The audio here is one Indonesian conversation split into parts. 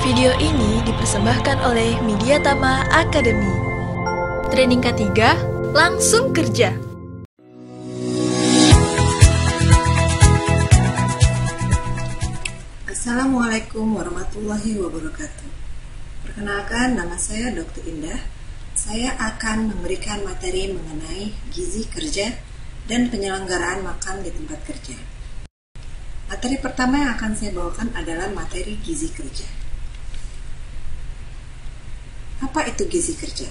Video ini dipersembahkan oleh Mediatama Academy. Training ketiga, langsung kerja. Assalamualaikum warahmatullahi wabarakatuh. Perkenalkan, nama saya Dr. Indah. Saya akan memberikan materi mengenai gizi kerja dan penyelenggaraan makan di tempat kerja. Materi pertama yang akan saya bawakan adalah materi gizi kerja. Apa itu gizi kerja?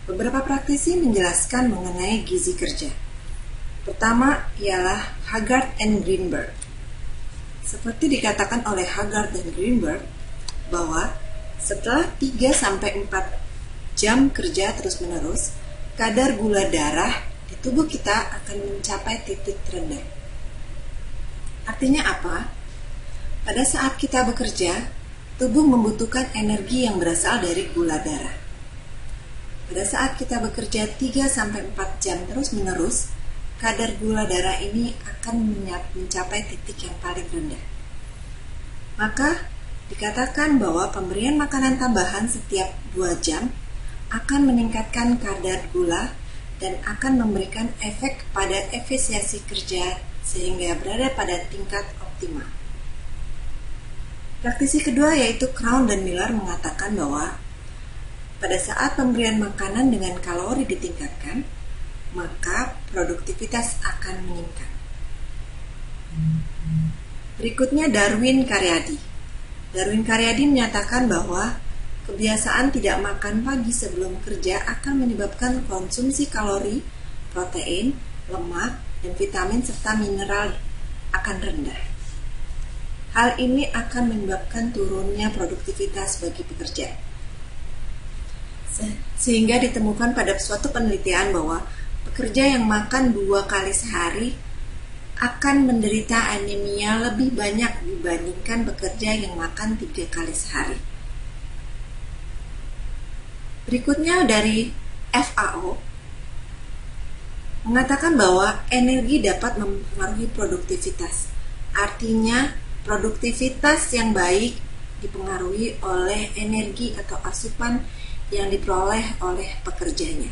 Beberapa praktisi menjelaskan mengenai gizi kerja. Pertama ialah Haggard and Greenberg. Seperti dikatakan oleh Haggard dan Greenberg bahwa setelah 3-4 jam kerja terus-menerus, kadar gula darah di tubuh kita akan mencapai titik terendah. Artinya apa? Pada saat kita bekerja, tubuh membutuhkan energi yang berasal dari gula darah. Pada saat kita bekerja 3-4 jam terus-menerus, kadar gula darah ini akan mencapai titik yang paling rendah. Maka, dikatakan bahwa pemberian makanan tambahan setiap 2 jam akan meningkatkan kadar gula dan akan memberikan efek pada efisiensi kerja sehingga berada pada tingkat optimal. Praktisi kedua yaitu Crown dan Miller mengatakan bahwa pada saat pemberian makanan dengan kalori ditingkatkan, maka produktivitas akan meningkat. Berikutnya Darwin Karyadi. Darwin Karyadi menyatakan bahwa kebiasaan tidak makan pagi sebelum kerja akan menyebabkan konsumsi kalori, protein, lemak, dan vitamin serta mineral akan rendah. Hal ini akan menyebabkan turunnya produktivitas bagi pekerja. Sehingga ditemukan pada suatu penelitian bahwa pekerja yang makan 2 kali sehari akan menderita anemia lebih banyak dibandingkan pekerja yang makan 3 kali sehari. Berikutnya dari FAO mengatakan bahwa energi dapat mempengaruhi produktivitas. Artinya, produktivitas yang baik dipengaruhi oleh energi atau asupan yang diperoleh oleh pekerjanya,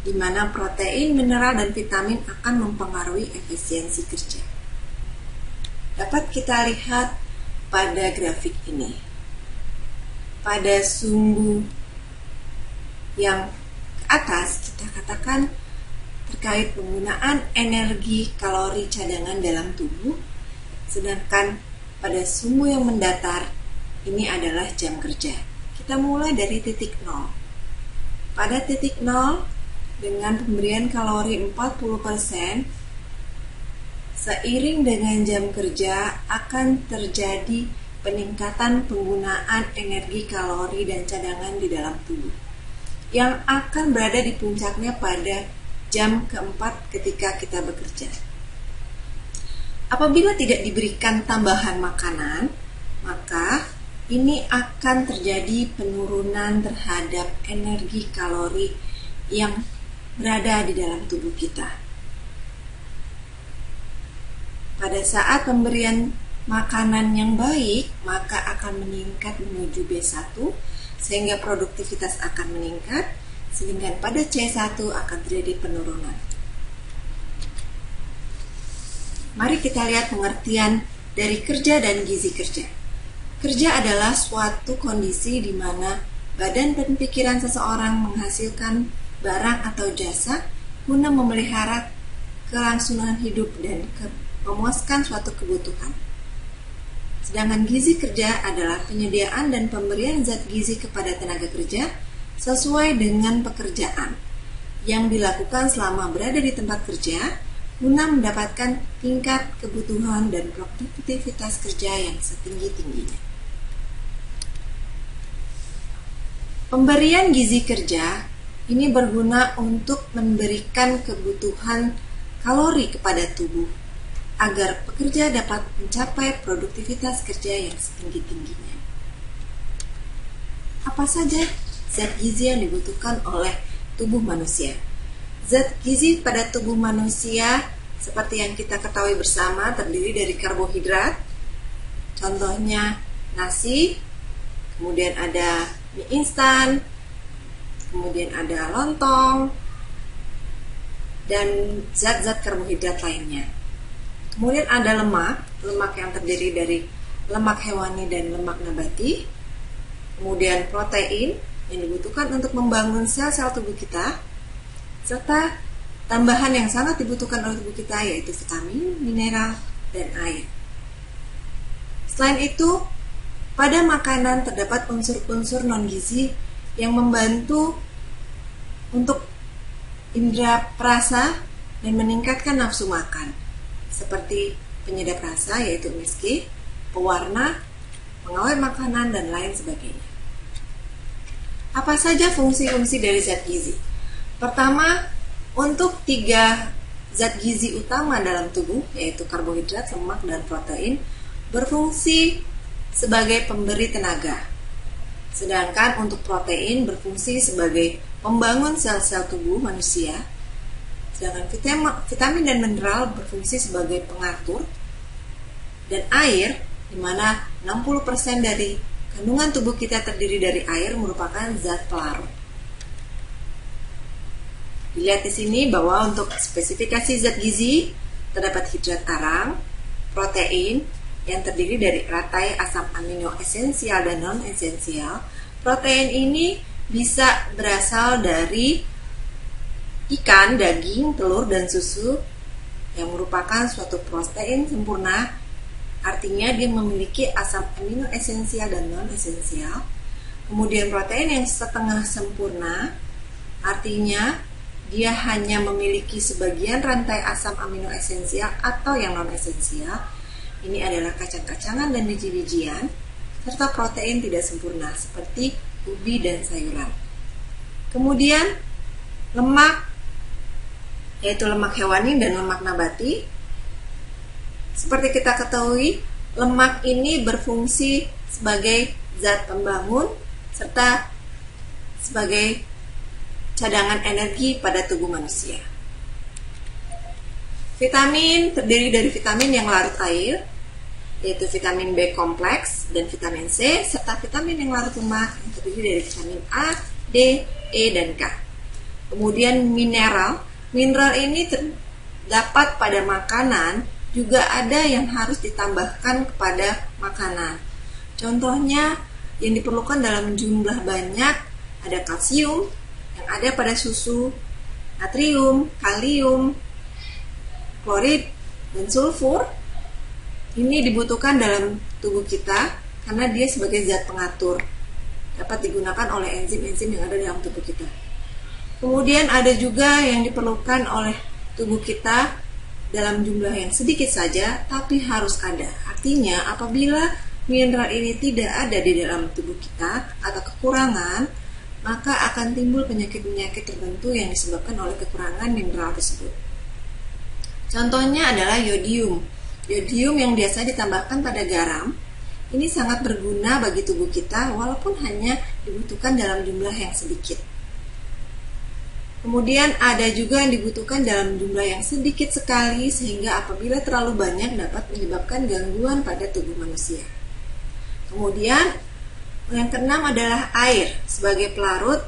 di mana protein, mineral, dan vitamin akan mempengaruhi efisiensi kerja. Dapat kita lihat pada grafik ini. Pada sumbu yang ke atas, kita katakan terkait penggunaan energi kalori cadangan dalam tubuh, sedangkan pada sumbu yang mendatar, ini adalah jam kerja. Kita mulai dari titik 0. Pada titik 0, dengan pemberian kalori 40%, seiring dengan jam kerja akan terjadi peningkatan penggunaan energi kalori dan cadangan di dalam tubuh, yang akan berada di puncaknya pada jam keempat ketika kita bekerja. Apabila tidak diberikan tambahan makanan, maka ini akan terjadi penurunan terhadap energi kalori yang berada di dalam tubuh kita. Pada saat pemberian makanan yang baik, maka akan meningkat menuju B1, sehingga produktivitas akan meningkat, sehingga pada C1 akan terjadi penurunan. Mari kita lihat pengertian dari kerja dan gizi kerja. Kerja adalah suatu kondisi di mana badan dan pikiran seseorang menghasilkan barang atau jasa guna memelihara kelangsungan hidup dan memuaskan suatu kebutuhan. Sedangkan gizi kerja adalah penyediaan dan pemberian zat gizi kepada tenaga kerja sesuai dengan pekerjaan yang dilakukan selama berada di tempat kerja guna mendapatkan tingkat kebutuhan dan produktivitas kerja yang setinggi-tingginya. Pemberian gizi kerja ini berguna untuk memberikan kebutuhan kalori kepada tubuh agar pekerja dapat mencapai produktivitas kerja yang setinggi-tingginya. Apa saja zat gizi yang dibutuhkan oleh tubuh manusia? Zat gizi pada tubuh manusia seperti yang kita ketahui bersama terdiri dari karbohidrat, contohnya nasi, kemudian ada mie instan, kemudian ada lontong, dan zat-zat karbohidrat lainnya. Kemudian ada lemak yang terdiri dari lemak hewani dan lemak nabati. Kemudian protein yang dibutuhkan untuk membangun sel-sel tubuh kita, serta tambahan yang sangat dibutuhkan oleh tubuh kita yaitu vitamin, mineral, dan air. Selain itu, pada makanan terdapat unsur-unsur non-gizi yang membantu untuk indera perasa dan meningkatkan nafsu makan, seperti penyedap rasa yaitu MSG, pewarna, pengawet makanan, dan lain sebagainya. Apa saja fungsi-fungsi dari zat gizi? Pertama, untuk 3 zat gizi utama dalam tubuh, yaitu karbohidrat, lemak, dan protein, berfungsi sebagai pemberi tenaga. Sedangkan untuk protein berfungsi sebagai pembangun sel-sel tubuh manusia. Sedangkan vitamin dan mineral berfungsi sebagai pengatur. Dan air, di mana 60% dari kandungan tubuh kita terdiri dari air, merupakan zat pelarut. Dilihat di sini bahwa untuk spesifikasi zat gizi terdapat hidrat arang, protein yang terdiri dari rantai asam amino esensial dan non esensial. Protein ini bisa berasal dari ikan, daging, telur, dan susu yang merupakan suatu protein sempurna. Artinya dia memiliki asam amino esensial dan non esensial. Kemudian protein yang setengah sempurna, artinya dia hanya memiliki sebagian rantai asam amino esensial atau yang non esensial. Ini adalah kacang-kacangan dan biji-bijian, serta protein tidak sempurna seperti ubi dan sayuran. Kemudian lemak, yaitu lemak hewani dan lemak nabati. Seperti kita ketahui, lemak ini berfungsi sebagai zat pembangun serta sebagai cadangan energi pada tubuh manusia. Vitamin terdiri dari vitamin yang larut air, yaitu vitamin B kompleks dan vitamin C, serta vitamin yang larut lemak yang terdiri dari vitamin A, D, E, dan K. Kemudian mineral ini terdapat pada makanan, juga ada yang harus ditambahkan kepada makanan. Contohnya yang diperlukan dalam jumlah banyak ada kalsium yang ada pada susu, natrium, kalium, klorid, dan sulfur. Ini dibutuhkan dalam tubuh kita karena dia sebagai zat pengatur, dapat digunakan oleh enzim-enzim yang ada dalam tubuh kita. Kemudian ada juga yang diperlukan oleh tubuh kita dalam jumlah yang sedikit saja, tapi harus ada. Artinya apabila mineral ini tidak ada di dalam tubuh kita atau kekurangan, maka akan timbul penyakit-penyakit tertentu yang disebabkan oleh kekurangan mineral tersebut. Contohnya adalah yodium. Yodium yang biasa ditambahkan pada garam, ini sangat berguna bagi tubuh kita walaupun hanya dibutuhkan dalam jumlah yang sedikit. Kemudian ada juga yang dibutuhkan dalam jumlah yang sedikit sekali sehingga apabila terlalu banyak dapat menyebabkan gangguan pada tubuh manusia. Kemudian yang keenam adalah air sebagai pelarut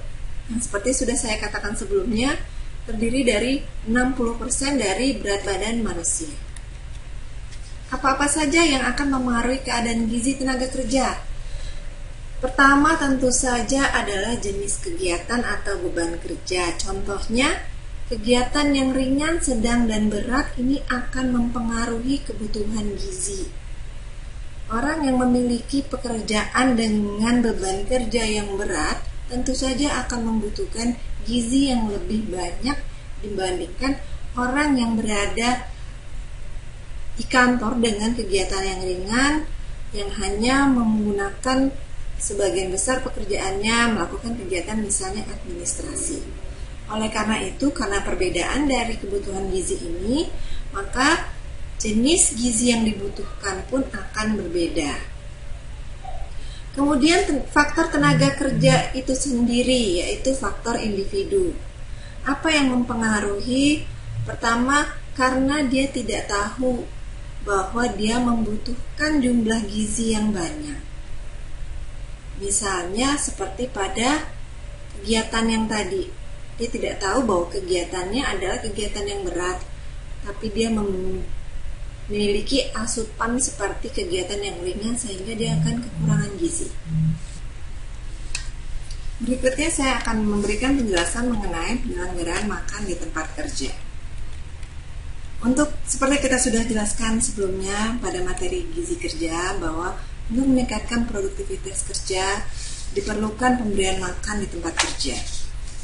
yang seperti sudah saya katakan sebelumnya terdiri dari 60% dari berat badan manusia. Apa-apa saja yang akan mempengaruhi keadaan gizi tenaga kerja? Pertama tentu saja adalah jenis kegiatan atau beban kerja. Contohnya, kegiatan yang ringan, sedang, dan berat ini akan mempengaruhi kebutuhan gizi. Orang yang memiliki pekerjaan dengan beban kerja yang berat tentu saja akan membutuhkan gizi yang lebih banyak dibandingkan orang yang berada di kantor dengan kegiatan yang ringan yang hanya menggunakan sebagian besar pekerjaannya melakukan kegiatan misalnya administrasi. Oleh karena itu, karena perbedaan dari kebutuhan gizi ini, maka jenis gizi yang dibutuhkan pun akan berbeda. Kemudian faktor tenaga kerja itu sendiri, yaitu faktor individu. Apa yang mempengaruhi? Pertama, karena dia tidak tahu bahwa dia membutuhkan jumlah gizi yang banyak. Misalnya seperti pada kegiatan yang tadi, dia tidak tahu bahwa kegiatannya adalah kegiatan yang berat, tapi dia memiliki asupan seperti kegiatan yang ringan sehingga dia akan kekurangan gizi. Berikutnya saya akan memberikan penjelasan mengenai penyelenggaraan makan di tempat kerja. Untuk seperti kita sudah jelaskan sebelumnya pada materi gizi kerja, bahwa untuk meningkatkan produktivitas kerja diperlukan pemberian makan di tempat kerja.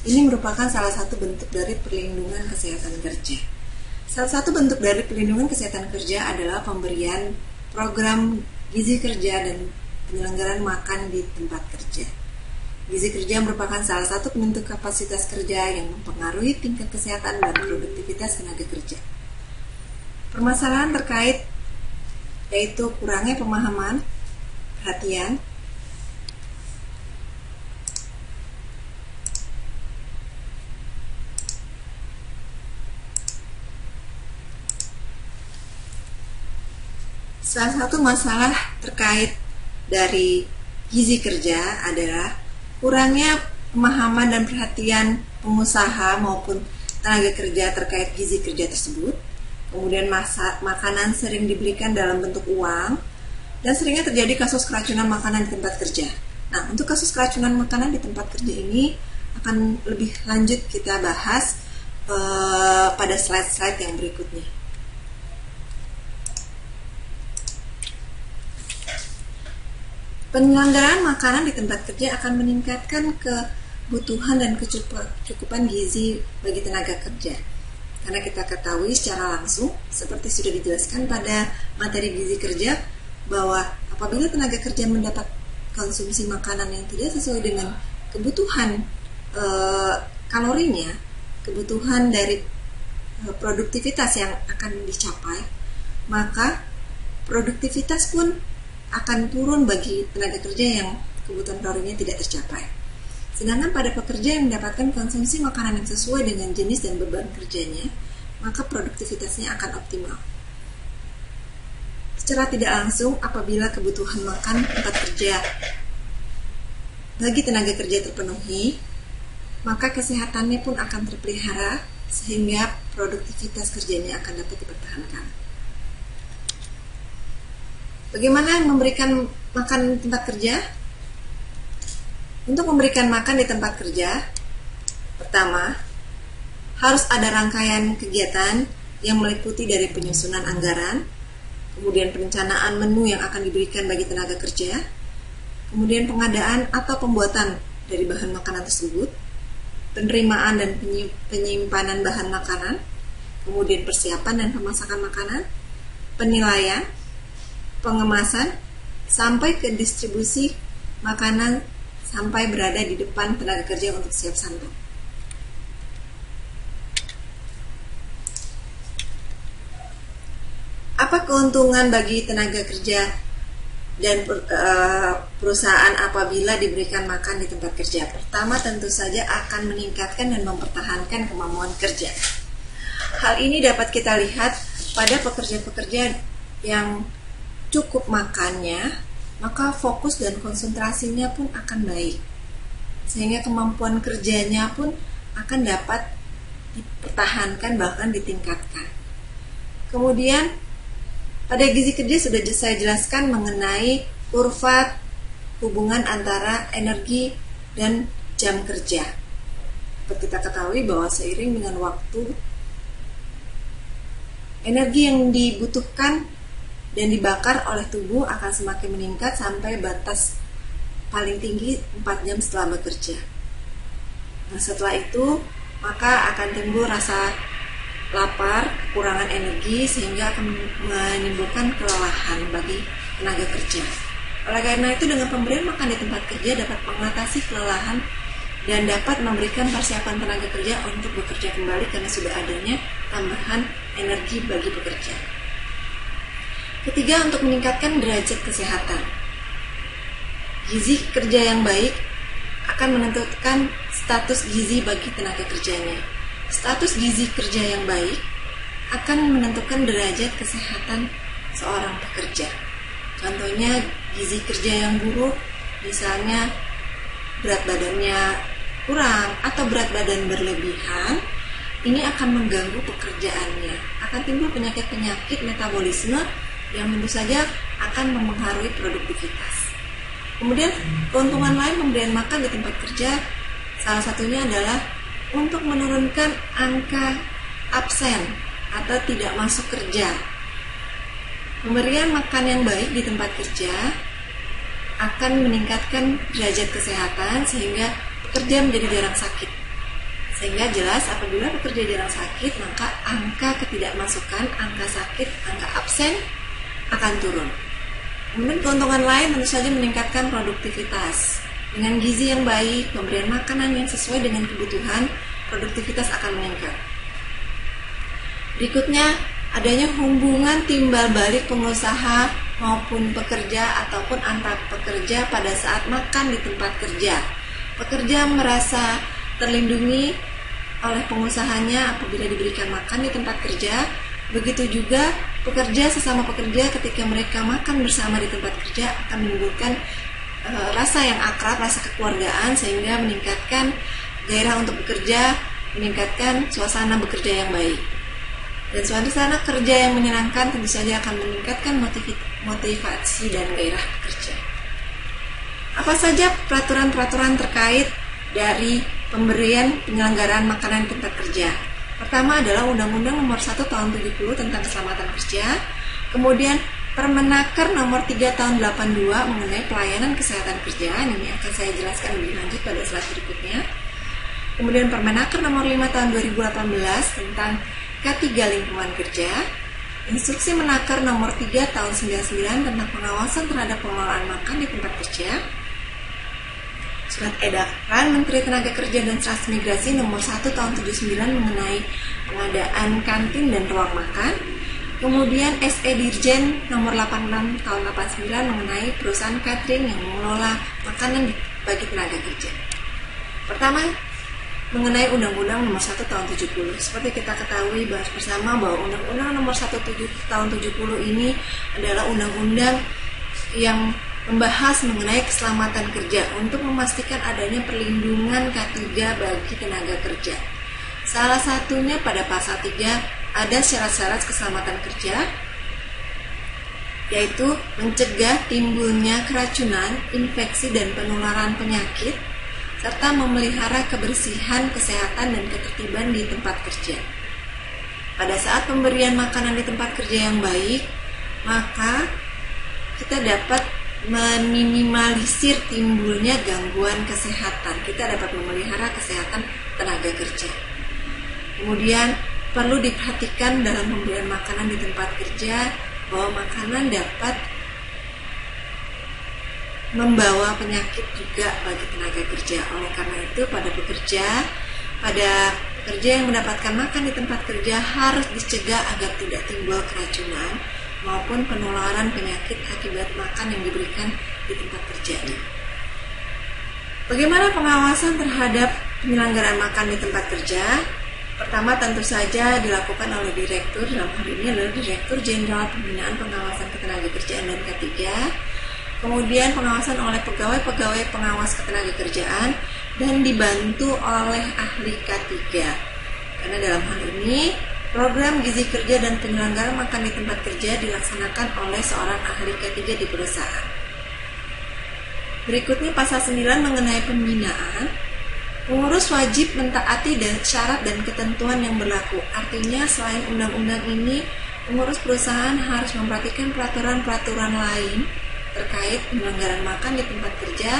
Ini merupakan salah satu bentuk dari perlindungan kesehatan kerja. Salah satu bentuk dari perlindungan kesehatan kerja adalah pemberian program gizi kerja dan penyelenggaraan makan di tempat kerja. Gizi kerja merupakan salah satu penentu kapasitas kerja yang mempengaruhi tingkat kesehatan dan produktivitas tenaga kerja. Permasalahan terkait yaitu kurangnya pemahaman, perhatian, salah satu masalah terkait dari gizi kerja adalah kurangnya pemahaman dan perhatian pengusaha maupun tenaga kerja terkait gizi kerja tersebut. Kemudian makanan sering diberikan dalam bentuk uang, dan seringnya terjadi kasus keracunan makanan di tempat kerja. Nah, untuk kasus keracunan makanan di tempat kerja ini akan lebih lanjut kita bahas pada slide-slide yang berikutnya. Penyelenggaraan makanan di tempat kerja akan meningkatkan kebutuhan dan kecukupan gizi bagi tenaga kerja. Karena kita ketahui secara langsung, seperti sudah dijelaskan pada materi gizi kerja, bahwa apabila tenaga kerja mendapat konsumsi makanan yang tidak sesuai dengan kebutuhan kalorinya, kebutuhan dari produktivitas yang akan dicapai, maka produktivitas pun akan turun bagi tenaga kerja yang kebutuhan kalorinya tidak tercapai. Sedangkan pada pekerja yang mendapatkan konsumsi makanan yang sesuai dengan jenis dan beban kerjanya, maka produktivitasnya akan optimal. Secara tidak langsung, apabila kebutuhan makan tempat kerja bagi tenaga kerja terpenuhi, maka kesehatannya pun akan terpelihara sehingga produktivitas kerjanya akan dapat dipertahankan. Bagaimana memberikan makan di tempat kerja? Untuk memberikan makan di tempat kerja, pertama, harus ada rangkaian kegiatan yang meliputi dari penyusunan anggaran, kemudian perencanaan menu yang akan diberikan bagi tenaga kerja, kemudian pengadaan atau pembuatan dari bahan makanan tersebut, penerimaan dan penyimpanan bahan makanan, kemudian persiapan dan pemasakan makanan, penilaian, pengemasan, sampai ke distribusi makanan sampai berada di depan tenaga kerja untuk siap santap. Apa keuntungan bagi tenaga kerja dan perusahaan apabila diberikan makan di tempat kerja? Pertama, tentu saja akan meningkatkan dan mempertahankan kemampuan kerja. Hal ini dapat kita lihat pada pekerja-pekerja yang cukup makannya, maka fokus dan konsentrasinya pun akan baik, sehingga kemampuan kerjanya pun akan dapat dipertahankan bahkan ditingkatkan. Kemudian pada gizi kerja sudah saya jelaskan mengenai kurva hubungan antara energi dan jam kerja. Seperti kita ketahui bahwa seiring dengan waktu, energi yang dibutuhkan dan dibakar oleh tubuh akan semakin meningkat sampai batas paling tinggi 4 jam setelah bekerja. Nah, setelah itu maka akan timbul rasa lapar, kekurangan energi, sehingga akan menimbulkan kelelahan bagi tenaga kerja. Oleh karena itu, dengan pemberian makan di tempat kerja dapat mengatasi kelelahan dan dapat memberikan persiapan tenaga kerja untuk bekerja kembali karena sudah adanya tambahan energi bagi pekerja. Ketiga, untuk meningkatkan derajat kesehatan. Gizi kerja yang baik akan menentukan status gizi bagi tenaga kerjanya. Status gizi kerja yang baik akan menentukan derajat kesehatan seorang pekerja. Contohnya, gizi kerja yang buruk misalnya berat badannya kurang atau berat badan berlebihan, ini akan mengganggu pekerjaannya, akan timbul penyakit-penyakit metabolisme yang tentu saja akan mempengaruhi produktivitas. Kemudian keuntungan lain pemberian makan di tempat kerja, salah satunya adalah untuk menurunkan angka absen atau tidak masuk kerja. Pemberian makan yang baik di tempat kerja akan meningkatkan derajat kesehatan sehingga pekerja menjadi jarang sakit. Sehingga jelas apabila pekerja jarang sakit, maka angka ketidakmasukan, angka sakit, angka absen akan turun. Kemudian keuntungan lain tentu saja meningkatkan produktivitas. Dengan gizi yang baik, pemberian makanan yang sesuai dengan kebutuhan, produktivitas akan meningkat. Berikutnya, adanya hubungan timbal balik pengusaha maupun pekerja ataupun antar pekerja pada saat makan di tempat kerja. Pekerja merasa terlindungi oleh pengusahanya apabila diberikan makan di tempat kerja. Begitu juga pekerja sesama pekerja ketika mereka makan bersama di tempat kerja akan menimbulkan rasa yang akrab, rasa kekeluargaan, sehingga meningkatkan gairah untuk bekerja, meningkatkan suasana bekerja yang baik. Dan suasana kerja yang menyenangkan tentu saja akan meningkatkan motivasi dan gairah bekerja. Apa saja peraturan-peraturan terkait dari pemberian penyelenggaraan makanan di tempat kerja? Pertama adalah Undang-Undang Nomor 1 Tahun 70 tentang Keselamatan Kerja. Kemudian Permenaker Nomor 3 Tahun 82 mengenai pelayanan kesehatan kerja. Ini akan saya jelaskan lebih lanjut pada slide berikutnya. Kemudian Permenaker Nomor 5 Tahun 2018 tentang K3 Lingkungan Kerja. Instruksi Menaker Nomor 3 Tahun 99 tentang pengawasan terhadap pengelolaan makan di tempat kerja. Surat Edaran Menteri Tenaga Kerja dan Transmigrasi Nomor 1 Tahun 79 mengenai pengadaan kantin dan ruang makan. Kemudian SE Dirjen Nomor 86 Tahun 89 mengenai perusahaan catering yang mengelola makanan bagi tenaga kerja. Pertama, mengenai Undang-Undang Nomor 1 Tahun 70. Seperti kita ketahui bahas bersama bahwa Undang-Undang Nomor 1 Tahun 70 ini adalah undang-undang yang membahas mengenai keselamatan kerja untuk memastikan adanya perlindungan K3 bagi tenaga kerja. Salah satunya pada pasal 3 ada syarat-syarat keselamatan kerja, yaitu mencegah timbulnya keracunan, infeksi dan penularan penyakit, serta memelihara kebersihan, kesehatan dan ketertiban di tempat kerja. Pada saat pemberian makanan di tempat kerja yang baik, maka kita dapat meminimalisir timbulnya gangguan kesehatan. Kita dapat memelihara kesehatan tenaga kerja. Kemudian perlu diperhatikan dalam pemberian makanan di tempat kerja bahwa makanan dapat membawa penyakit juga bagi tenaga kerja. Oleh karena itu pada pekerja yang mendapatkan makan di tempat kerja harus dicegah agar tidak timbul keracunan maupun penularan penyakit akibat makan yang diberikan di tempat kerjanya. Bagaimana pengawasan terhadap penyelenggaraan makan di tempat kerja? Pertama tentu saja dilakukan oleh direktur, dalam hal ini adalah Direktur Jenderal Pembinaan Pengawasan Ketenagakerjaan dan K3. Kemudian pengawasan oleh pegawai-pegawai pengawas ketenagakerjaan dan dibantu oleh ahli K3. Karena dalam hal ini program gizi kerja dan penyelenggaraan makan di tempat kerja dilaksanakan oleh seorang ahli K3 di perusahaan. Berikutnya pasal 9 mengenai pembinaan. Pengurus wajib mentaati syarat dan ketentuan yang berlaku. Artinya selain undang-undang ini, pengurus perusahaan harus memperhatikan peraturan-peraturan lain terkait penyelenggaraan makan di tempat kerja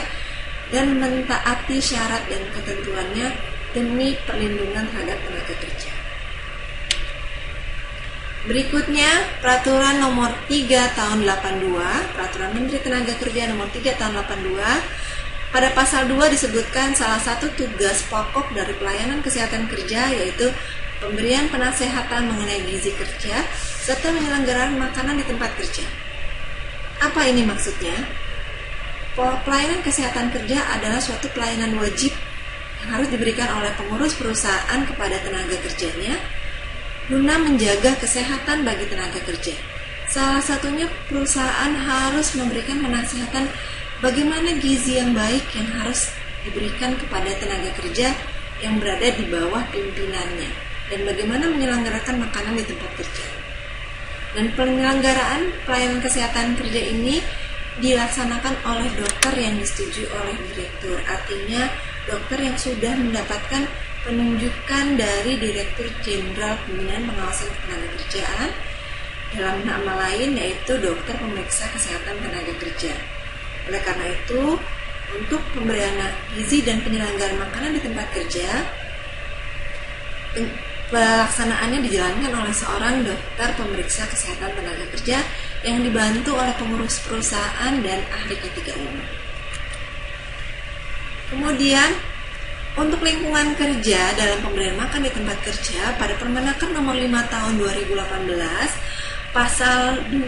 dan mentaati syarat dan ketentuannya demi perlindungan terhadap tenaga kerja. Berikutnya, Peraturan Nomor 3 Tahun 82, Peraturan Menteri Tenaga Kerja Nomor 3 Tahun 82, pada pasal 2 disebutkan salah satu tugas pokok dari pelayanan kesehatan kerja yaitu pemberian penasehatan mengenai gizi kerja serta penyelenggaraan makanan di tempat kerja. Apa ini maksudnya? Pelayanan kesehatan kerja adalah suatu pelayanan wajib yang harus diberikan oleh pengurus perusahaan kepada tenaga kerjanya guna menjaga kesehatan bagi tenaga kerja. Salah satunya perusahaan harus memberikan penasehatan bagaimana gizi yang baik yang harus diberikan kepada tenaga kerja yang berada di bawah pimpinannya, dan bagaimana menyelenggarakan makanan di tempat kerja. Dan penyelenggaraan pelayanan kesehatan kerja ini dilaksanakan oleh dokter yang disetujui oleh direktur, artinya dokter yang sudah mendapatkan penunjukan dari Direktur Jenderal Pembinaan Pengawasan Ketenagakerjaan, dalam nama lain yaitu dokter pemeriksa kesehatan tenaga kerja. Oleh karena itu, untuk pemberian gizi dan penyelenggaraan makanan di tempat kerja, pelaksanaannya dijalankan oleh seorang dokter pemeriksa kesehatan tenaga kerja yang dibantu oleh pengurus perusahaan dan ahli K3 umum. Kemudian, untuk lingkungan kerja dalam pemberian makan di tempat kerja, pada Permenaker nomor 5 tahun 2018, pasal 2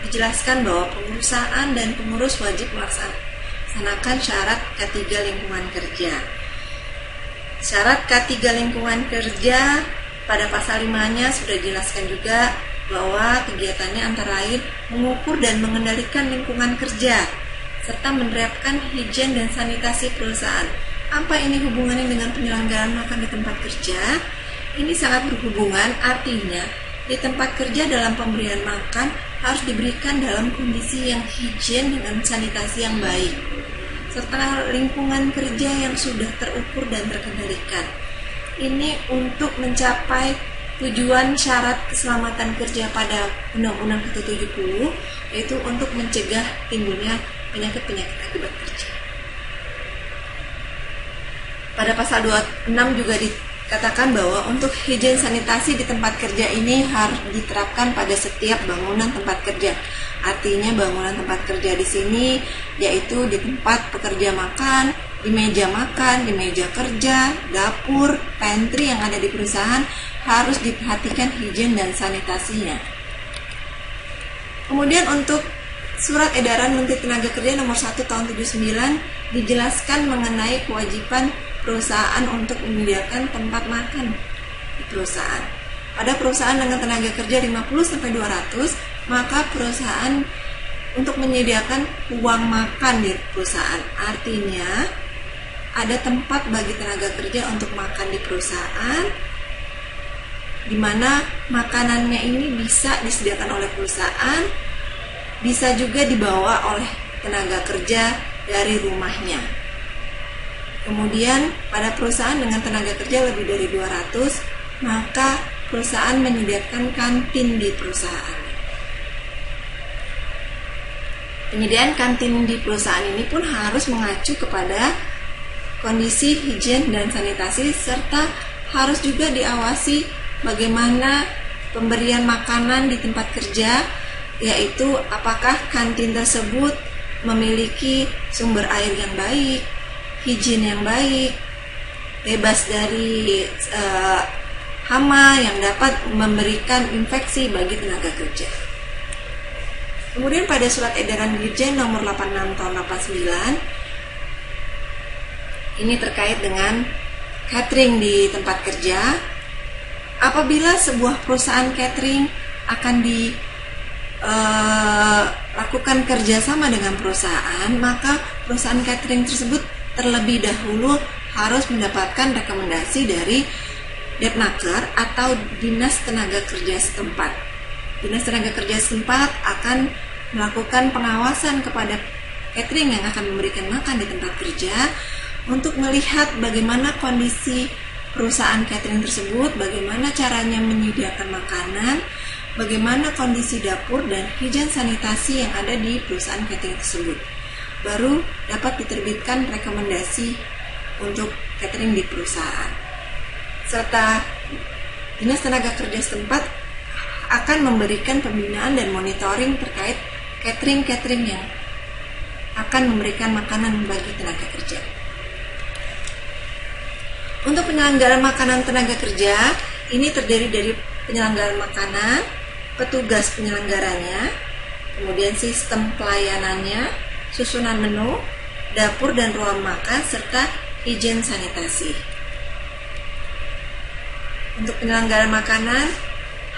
dijelaskan bahwa perusahaan dan pengurus wajib melaksanakan syarat K3 lingkungan kerja. Syarat K3 lingkungan kerja pada pasal 5-nya sudah dijelaskan juga bahwa kegiatannya antara lain mengukur dan mengendalikan lingkungan kerja serta menerapkan higien dan sanitasi perusahaan. Apa ini hubungannya dengan penyelenggaraan makan di tempat kerja? Ini sangat berhubungan, artinya di tempat kerja dalam pemberian makan harus diberikan dalam kondisi yang higien dengan sanitasi yang baik, serta lingkungan kerja yang sudah terukur dan terkendalikan. Ini untuk mencapai tujuan syarat keselamatan kerja pada Undang-Undang 170, yaitu untuk mencegah timbulnya penyakit-penyakit akibat kerja. Pada pasal 26 juga dikatakan bahwa untuk higien sanitasi di tempat kerja ini harus diterapkan pada setiap bangunan tempat kerja. Artinya bangunan tempat kerja di sini yaitu di tempat pekerja makan, di meja makan, di meja kerja, dapur, pantry yang ada di perusahaan harus diperhatikan higien dan sanitasinya. Kemudian untuk Surat Edaran Menteri Tenaga Kerja nomor 1 tahun 79 dijelaskan mengenai kewajiban perusahaan untuk menyediakan tempat makan di perusahaan. Pada perusahaan dengan tenaga kerja 50-200, maka perusahaan untuk menyediakan uang makan di perusahaan. Artinya ada tempat bagi tenaga kerja untuk makan di perusahaan, di mana makanannya ini bisa disediakan oleh perusahaan, bisa juga dibawa oleh tenaga kerja dari rumahnya. Kemudian pada perusahaan dengan tenaga kerja lebih dari 200, maka perusahaan menyediakan kantin di perusahaan. Penyediaan kantin di perusahaan ini pun harus mengacu kepada kondisi higien dan sanitasi, serta harus juga diawasi bagaimana pemberian makanan di tempat kerja, yaitu apakah kantin tersebut memiliki sumber air yang baik, higien yang baik, bebas dari hama yang dapat memberikan infeksi bagi tenaga kerja. Kemudian pada Surat Edaran Dirjen nomor 86 tahun 89, ini terkait dengan catering di tempat kerja. Apabila sebuah perusahaan catering akan lakukan kerjasama dengan perusahaan, maka perusahaan catering tersebut terlebih dahulu harus mendapatkan rekomendasi dari Depnaker atau Dinas Tenaga Kerja setempat. Dinas Tenaga Kerja setempat akan melakukan pengawasan kepada catering yang akan memberikan makan di tempat kerja untuk melihat bagaimana kondisi perusahaan catering tersebut, bagaimana caranya menyediakan makanan, bagaimana kondisi dapur dan higien sanitasi yang ada di perusahaan catering tersebut. Baru dapat diterbitkan rekomendasi untuk catering di perusahaan. Serta Dinas Tenaga Kerja setempat akan memberikan pembinaan dan monitoring terkait catering-catering yang akan memberikan makanan bagi tenaga kerja. Untuk penyelenggaraan makanan tenaga kerja, ini terdiri dari penyelenggaraan makanan, petugas penyelenggaranya, kemudian sistem pelayanannya, susunan menu, dapur dan ruang makan, serta higien sanitasi. Untuk penyelenggaraan makanan,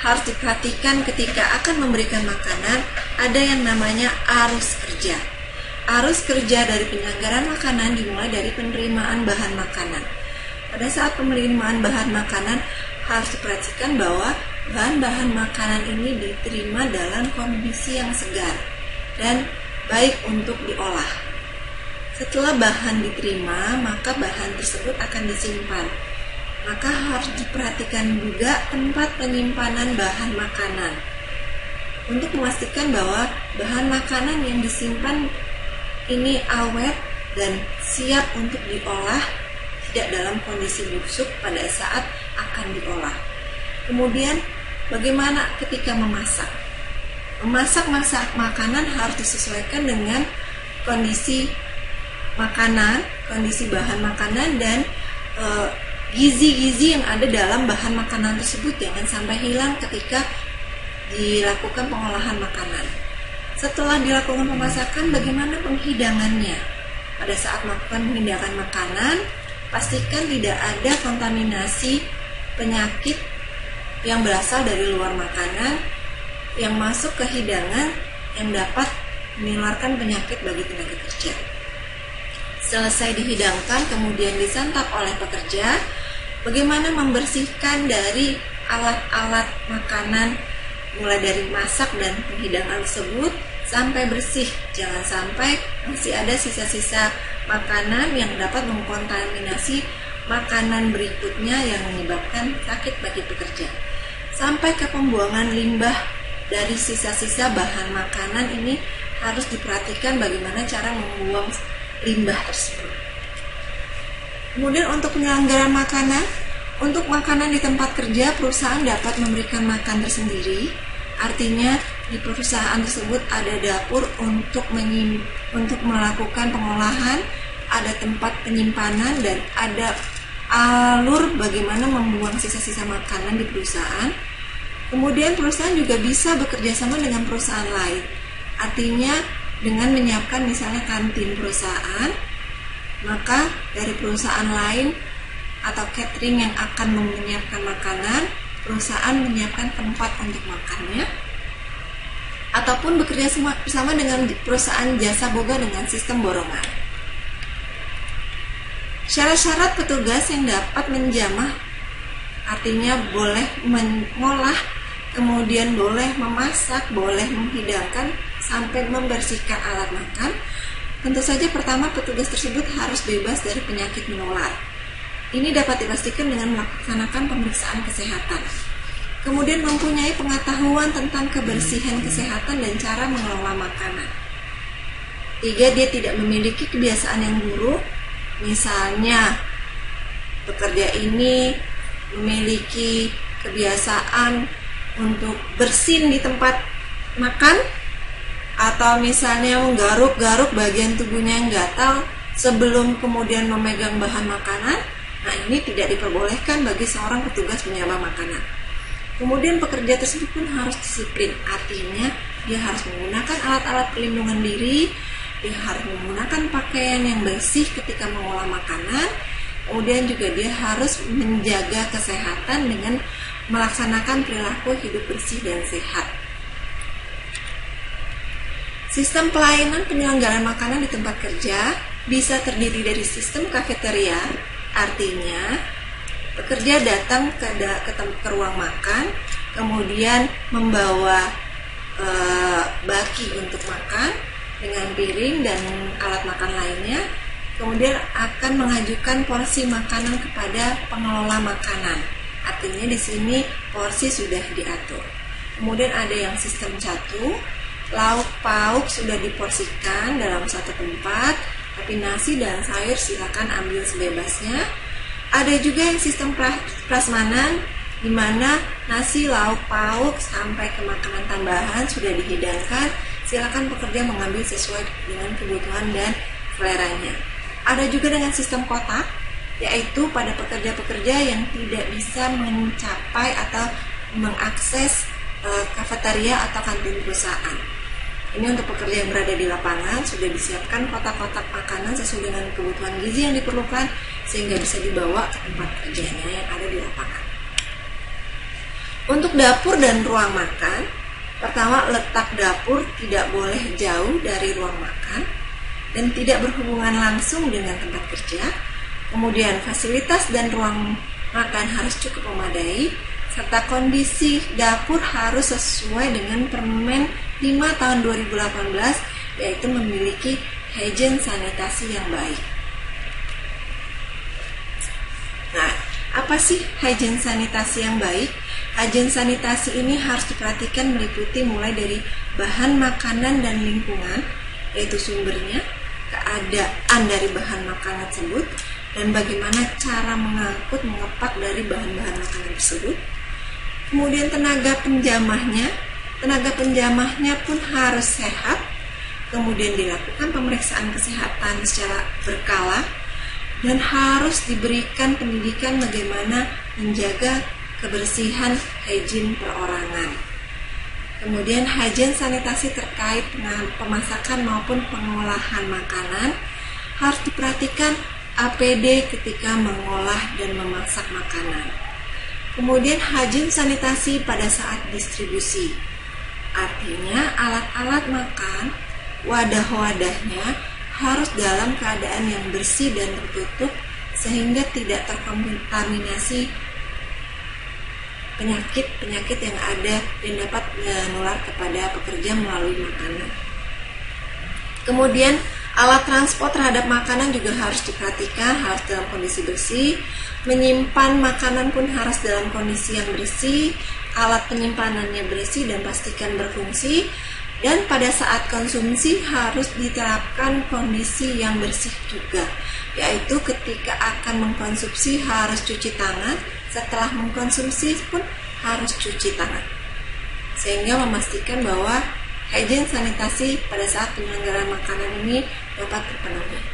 harus diperhatikan ketika akan memberikan makanan, ada yang namanya arus kerja. Arus kerja dari penyelenggaraan makanan dimulai dari penerimaan bahan makanan. Pada saat penerimaan bahan makanan harus diperhatikan bahwa bahan-bahan makanan ini diterima dalam kondisi yang segar dan baik untuk diolah. Setelah bahan diterima, maka bahan tersebut akan disimpan. Maka harus diperhatikan juga tempat penyimpanan bahan makanan untuk memastikan bahwa bahan makanan yang disimpan ini awet dan siap untuk diolah, tidak dalam kondisi busuk pada saat akan diolah. Kemudian bagaimana ketika memasak? Memasak makanan harus disesuaikan dengan kondisi makanan, kondisi bahan makanan dan gizi-gizi yang ada dalam bahan makanan tersebut jangan sampai hilang ketika dilakukan pengolahan makanan. Setelah dilakukan pemasakan, bagaimana penghidangannya? Pada saat melakukan penghidangan makanan, pastikan tidak ada kontaminasi penyakit yang berasal dari luar makanan yang masuk ke hidangan yang dapat menularkan penyakit bagi tenaga kerja. Selesai dihidangkan, kemudian disantap oleh pekerja, bagaimana membersihkan dari alat-alat makanan mulai dari masak dan penghidangan tersebut sampai bersih. Jangan sampai masih ada sisa-sisa makanan yang dapat mengkontaminasi makanan berikutnya yang menyebabkan sakit bagi pekerja. Sampai ke pembuangan limbah dari sisa-sisa bahan makanan ini harus diperhatikan bagaimana cara membuang limbah tersebut. Kemudian untuk penyelenggaraan makanan, untuk makanan di tempat kerja, perusahaan dapat memberikan makan tersendiri. Artinya di perusahaan tersebut ada dapur untuk melakukan pengolahan, ada tempat penyimpanan, dan ada alur bagaimana membuang sisa-sisa makanan di perusahaan. Kemudian perusahaan juga bisa bekerja sama dengan perusahaan lain. Artinya dengan menyiapkan misalnya kantin perusahaan, maka dari perusahaan lain atau catering yang akan menyiapkan makanan, perusahaan menyiapkan tempat untuk makannya, ataupun bekerja bersama dengan perusahaan jasa boga dengan sistem borongan. Syarat-syarat petugas yang dapat menjamah, artinya boleh mengolah, kemudian boleh memasak, boleh menghidangkan, sampai membersihkan alat makan. Tentu saja pertama petugas tersebut harus bebas dari penyakit menular. Ini dapat dipastikan dengan melaksanakan pemeriksaan kesehatan. Kemudian mempunyai pengetahuan tentang kebersihan kesehatan dan cara mengelola makanan. 3, dia tidak memiliki kebiasaan yang buruk. Misalnya, pekerja ini memiliki kebiasaan untuk bersin di tempat makan, atau misalnya menggaruk-garuk bagian tubuhnya yang gatal sebelum kemudian memegang bahan makanan. Nah, ini tidak diperbolehkan bagi seorang petugas penyamar makanan. Kemudian pekerja tersebut pun harus disiplin, artinya dia harus menggunakan alat-alat pelindungan diri, dia harus menggunakan pakaian yang bersih ketika mengolah makanan, kemudian juga dia harus menjaga kesehatan dengan melaksanakan perilaku hidup bersih dan sehat. Sistem pelayanan penyelenggaraan makanan di tempat kerja bisa terdiri dari sistem kafeteria, artinya pekerja datang ke ruang makan, kemudian membawa baki untuk makan dengan piring dan alat makan lainnya, kemudian akan mengajukan porsi makanan kepada pengelola makanan. Artinya di sini porsi sudah diatur. Kemudian ada yang sistem catu, lauk pauk sudah diporsikan dalam satu tempat, tapi nasi dan sayur silakan ambil sebebasnya. Ada juga yang sistem prasmanan, di mana nasi, lauk pauk sampai ke makanan tambahan sudah dihidangkan. Silakan pekerja mengambil sesuai dengan kebutuhan dan seleranya. Ada juga dengan sistem kotak, yaitu pada pekerja-pekerja yang tidak bisa mencapai atau mengakses kafeteria atau kantin perusahaan. Ini untuk pekerja yang berada di lapangan, sudah disiapkan kotak-kotak makanan sesuai dengan kebutuhan gizi yang diperlukan sehingga bisa dibawa ke tempat kerjanya yang ada di lapangan. Untuk dapur dan ruang makan, pertama letak dapur tidak boleh jauh dari ruang makan. dan tidak berhubungan langsung dengan tempat kerja. Kemudian fasilitas dan ruang makan harus cukup memadai, serta kondisi dapur harus sesuai dengan Permen 5 tahun 2018, yaitu memiliki hygiene sanitasi yang baik. Nah, apa sih hygiene sanitasi yang baik? Hygiene sanitasi ini harus diperhatikan meliputi mulai dari bahan makanan dan lingkungan, yaitu sumbernya, keadaan dari bahan makanan tersebut, dan bagaimana cara mengangkut, mengepak dari bahan-bahan makanan tersebut. Kemudian tenaga penjamahnya pun harus sehat. Kemudian dilakukan pemeriksaan kesehatan secara berkala dan harus diberikan pendidikan bagaimana menjaga kebersihan hygiene perorangan. Kemudian hygiene sanitasi terkait pemasakan maupun pengolahan makanan harus diperhatikan APD ketika mengolah dan memasak makanan. Kemudian hygiene sanitasi pada saat distribusi, artinya alat-alat makan, wadah-wadahnya harus dalam keadaan yang bersih dan tertutup sehingga tidak terkontaminasi penyakit-penyakit yang ada dan dapat menular kepada pekerja melalui makanan. Kemudian alat transport terhadap makanan juga harus diperhatikan, harus dalam kondisi bersih. Menyimpan makanan pun harus dalam kondisi yang bersih, alat penyimpanannya bersih dan pastikan berfungsi. Dan pada saat konsumsi harus diterapkan kondisi yang bersih juga, yaitu ketika akan mengkonsumsi harus cuci tangan, setelah mengkonsumsi pun harus cuci tangan, sehingga memastikan bahwa hygiene sanitasi pada saat penyelenggaraan makanan ini dapat terpenuhi.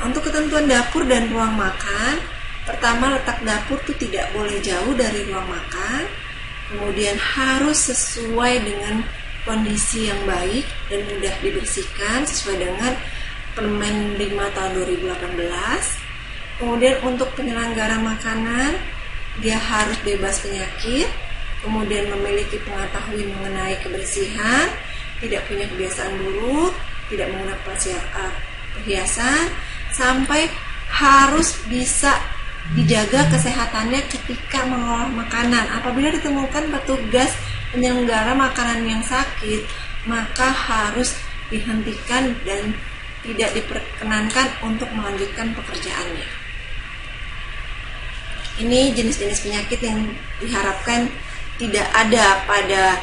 Untuk ketentuan dapur dan ruang makan, pertama letak dapur itu tidak boleh jauh dari ruang makan. Kemudian harus sesuai dengan kondisi yang baik dan mudah dibersihkan sesuai dengan Permen 5 tahun 2018. Kemudian untuk penyelenggara makanan, dia harus bebas penyakit, kemudian memiliki pengetahuan mengenai kebersihan, tidak punya kebiasaan buruk, tidak menggunakan perhiasan, sampai harus bisa dijaga kesehatannya ketika mengolah makanan. Apabila ditemukan petugas penyelenggara makanan yang sakit, maka harus dihentikan dan tidak diperkenankan untuk melanjutkan pekerjaannya. Ini jenis-jenis penyakit yang diharapkan tidak ada pada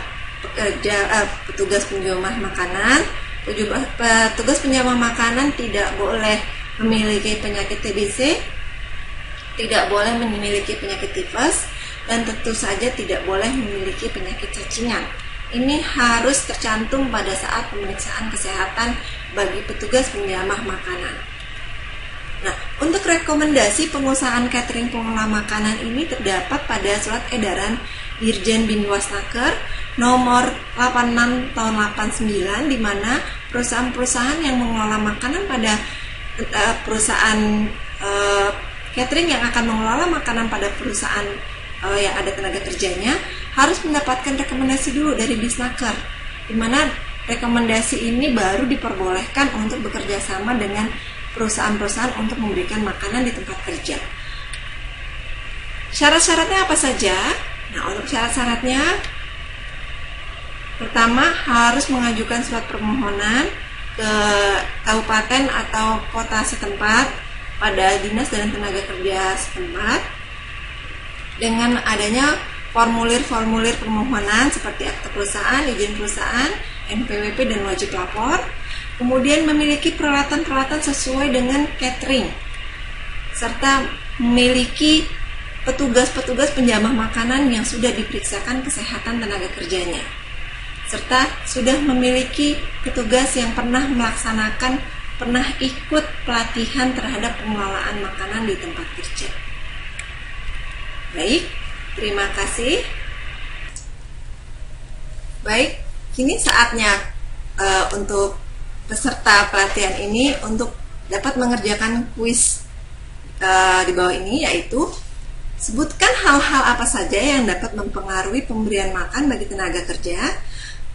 petugas penjamah makanan. Petugas penjamah makanan tidak boleh memiliki penyakit TBC, tidak boleh memiliki penyakit tifus, dan tentu saja tidak boleh memiliki penyakit cacingan. Ini harus tercantum pada saat pemeriksaan kesehatan bagi petugas penjamah makanan. Nah, untuk rekomendasi pengusahaan catering pengolah makanan ini terdapat pada surat edaran Dirjen Binwasnaker nomor 86 tahun 89, di mana perusahaan-perusahaan yang mengelola makanan pada perusahaan catering yang akan mengelola makanan pada perusahaan yang ada tenaga kerjanya harus mendapatkan rekomendasi dulu dari Bisnaker, di mana rekomendasi ini baru diperbolehkan untuk bekerja sama dengan perusahaan-perusahaan untuk memberikan makanan di tempat kerja. Syarat-syaratnya apa saja? Nah, untuk syarat-syaratnya, pertama harus mengajukan surat permohonan ke kabupaten atau kota setempat pada Dinas dan Tenaga Kerja setempat dengan adanya formulir-formulir permohonan seperti akta perusahaan, izin perusahaan, NPWP, dan wajib lapor. Kemudian memiliki peralatan-peralatan sesuai dengan catering, serta memiliki petugas-petugas penjamah makanan yang sudah diperiksakan kesehatan tenaga kerjanya, serta sudah memiliki petugas yang pernah ikut pelatihan terhadap pengelolaan makanan di tempat kerja. Baik, terima kasih. Baik, kini saatnya untuk peserta pelatihan ini untuk dapat mengerjakan kuis di bawah ini, yaitu sebutkan hal-hal apa saja yang dapat mempengaruhi pemberian makan bagi tenaga kerja.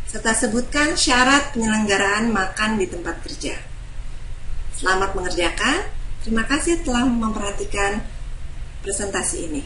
serta sebutkan syarat penyelenggaraan makan di tempat kerja. Selamat mengerjakan. Terima kasih telah memperhatikan presentasi ini.